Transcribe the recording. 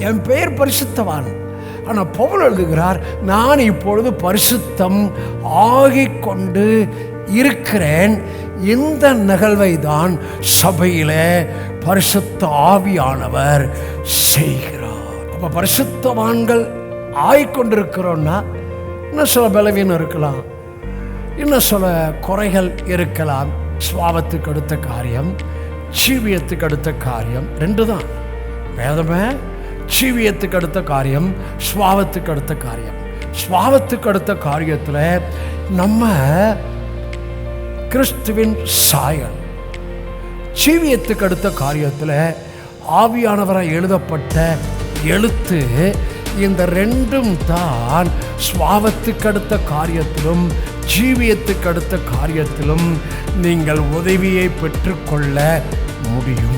என் பெயர் பரிசுத்தவான். ஆனால் பவுல் எழுதுகிறார், நான் இப்பொழுது பரிசுத்தம் ஆகிக்கொண்டு இருக்கிறேன். இந்த நிகழ்வை தான் சபையிலே பரிசுத்த ஆவியானவர் செய்கிறார். அப்போ பரிசுத்தவான்கள் ஆகிக்கொண்டிருக்கிறோன்னா இன்னும் சில பலவீனம் இருக்கலாம், இன்னும் சில குறைகள் இருக்கலாம். சுவாபத்துக்கு அடுத்த காரியம், ஜீவியத்துக்கு அடுத்த காரியம் ரெண்டு தான். வேதமே ஜீவியத்துக்கு அடுத்த காரியம், சுவாபத்துக்கு அடுத்த காரியம். சுவாபத்துக்கு அடுத்த காரியத்தில் நம்ம கிறிஸ்துவின் சாயல், ஜீவியத்துக்கு அடுத்த காரியத்தில் ஆவியானவரால் எழுதப்பட்ட எழுத்து. இந்த ரெண்டும் தான் சுவாபத்துக்கு அடுத்த காரியத்திலும் ஜீவியத்துக்கு அடுத்த காரியத்திலும் நீங்கள் உதவியை பெற்றுக்கொள்ள முடியும்.